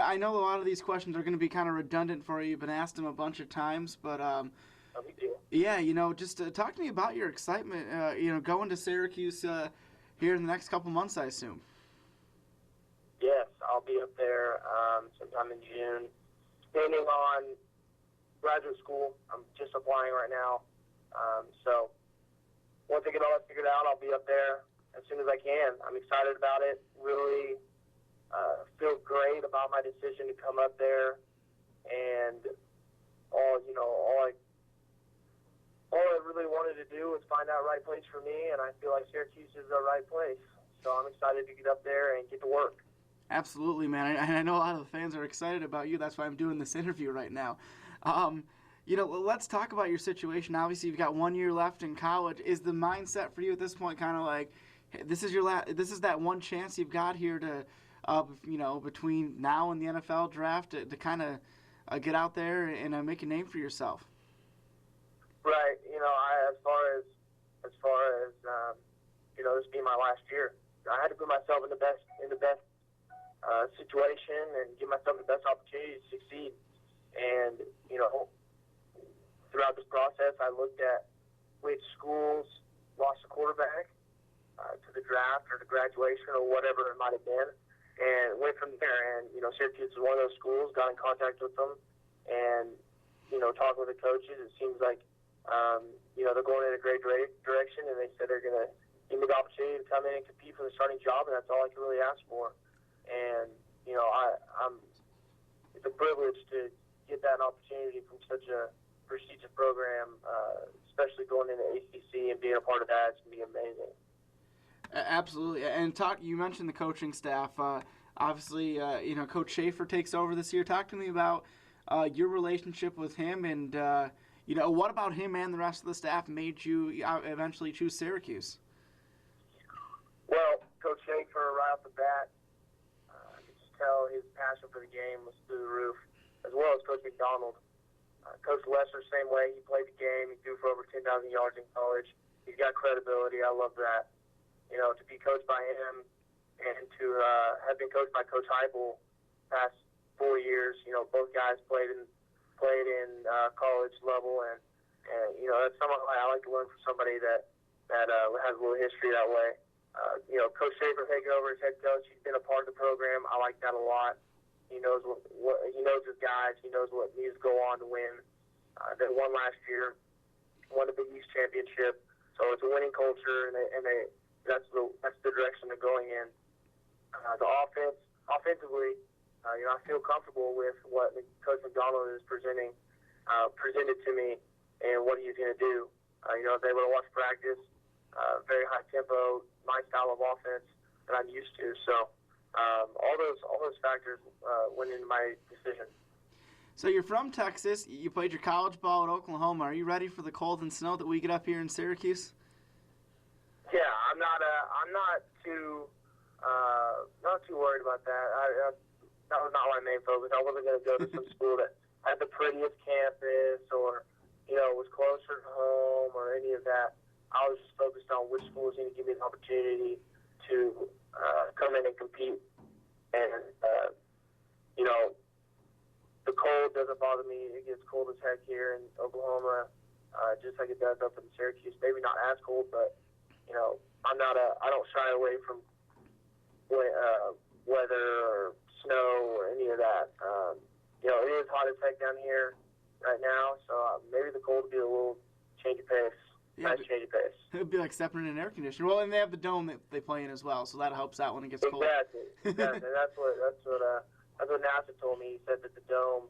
I know a lot of these questions are going to be kind of redundant for you. You've been asked them a bunch of times, but No big deal. yeah, just talk to me about your excitement. Going to Syracuse here in the next couple months, I assume. Yes, I'll be up there sometime in June, depending on graduate school. I'm just applying right now. So once I get all that figured out, I'll be up there as soon as I can. I'm excited about it. Really feel great about my decision to come up there, and all I really wanted to do was find out right place for me, and I feel like Syracuse is the right place. So I'm excited to get up there and get to work. Absolutely, man. I know a lot of the fans are excited about you. That's why I'm doing this interview right now. Let's talk about your situation. Obviously, you've got 1 year left in college. Is the mindset for you at this point kind of like, hey, this is that one chance you've got here to, between now and the NFL draft to kind of get out there and make a name for yourself? Right. This being my last year, I had to put myself in the best situation and give myself the best opportunity to succeed. And throughout this process, I looked at which schools lost a quarterback to the draft or to graduation or whatever it might have been, and went from there. And Syracuse is one of those schools. Got in contact with them, and talking with the coaches, it seems like they're going in a great direction, and they said they're going to give me the opportunity to come in and compete for the starting job, and that's all I can really ask for. And it's a privilege to get that opportunity from such a prestigious program, especially going into ACC and being a part of that. It's going to be amazing. Absolutely. And you mentioned the coaching staff. Obviously, Coach Schaefer takes over this year. Talk to me about your relationship with him, and what about him and the rest of the staff made you eventually choose Syracuse? Well, Coach Schaefer, right off the bat, I could just tell his passion for the game was through the roof, as well as Coach McDonald. Coach Lesser, same way. He played the game. He threw for over 10,000 yards in college. He's got credibility. I love that. To be coached by him and to have been coached by Coach Heupel past 4 years. Both guys played in college level, and that's something I like to learn from somebody that has a little history that way. Coach Schaefer taking over as head coach. He's been a part of the program. I like that a lot. He knows what he knows his guys. He knows what needs to go on to win. They won last year, won the Big East championship. So it's a winning culture, and that's the direction they're going in. The offensively, I feel comfortable with what Coach McDonald is presented to me and what he's going to do. I was able to watch practice, very high tempo, my style of offense that I'm used to. So all those factors went into my decision. So you're from Texas. You played your college ball at Oklahoma. Are you ready for the cold and snow that we get up here in Syracuse? Yeah, I'm not too worried about that. That was not my main focus. I wasn't going to go to some school that had the prettiest campus or was closer to home or any of that. I was just focused on which school was going to give me the opportunity to come in and compete. And the cold doesn't bother me. It gets cold as heck here in Oklahoma, just like it does up in Syracuse. Maybe not as cold, but I don't shy away from weather or snow or any of that. It is hot as heck down here right now, so maybe the cold will be a little change of pace. Yeah, nice change of pace. It would be like stepping in an air conditioner. Well, and they have the dome that they play in as well, so that helps out when it gets cold. Exactly. That's what NASA told me. He said that the dome,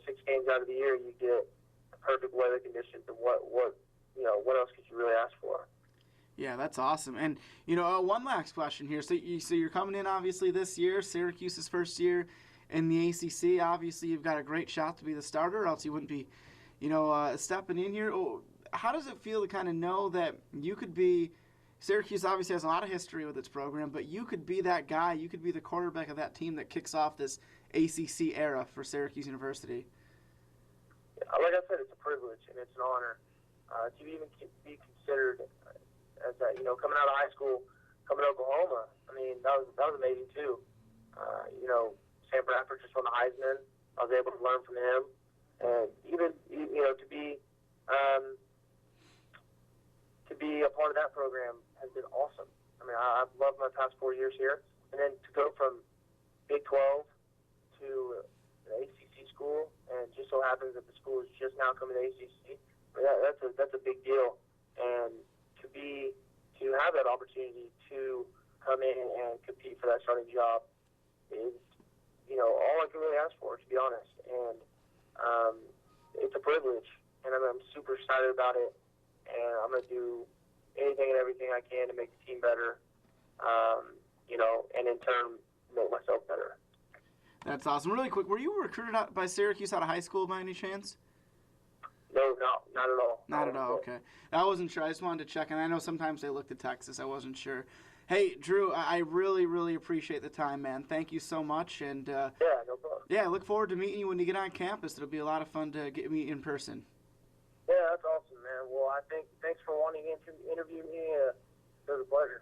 6 games out of the year, you get perfect weather conditions. And what else could you really ask for? Yeah, that's awesome. And one last question here. So you're coming in obviously this year, Syracuse's first year in the ACC. Obviously, you've got a great shot to be the starter, or else you wouldn't be, stepping in here. How does it feel to kind of know that you could be? Syracuse obviously has a lot of history with its program, but you could be that guy. You could be the quarterback of that team that kicks off this ACC era for Syracuse University. Like I said, it's a privilege and it's an honor to even be considered as that. Coming out of high school, coming to Oklahoma. I mean, that was amazing too. Sam Bradford just won the Heisman. I was able to learn from him, and even to be a part of that program has been awesome. I mean, I've loved my past 4 years here, and then to go from Big 12 to an ACC school, and just so happens that the school is just now coming to ACC. I mean, that's a big deal, and to have that opportunity to come in and compete for that starting job is all I can really ask for, to be honest. And it's a privilege, and I'm super excited about it. And I'm going to do anything and everything I can to make the team better, and in turn make myself better. That's awesome. Really quick, were you recruited out by Syracuse out of high school by any chance? No, not at all. Not at all, okay. I wasn't sure. I just wanted to check, and I know sometimes they looked at Texas. I wasn't sure. Hey, Drew, I really, really appreciate the time, man. Thank you so much. And yeah, no problem. Yeah, I look forward to meeting you when you get on campus. It'll be a lot of fun to get me in person. Yeah, that's awesome, man. Well, thanks for wanting to interview me. It was a pleasure.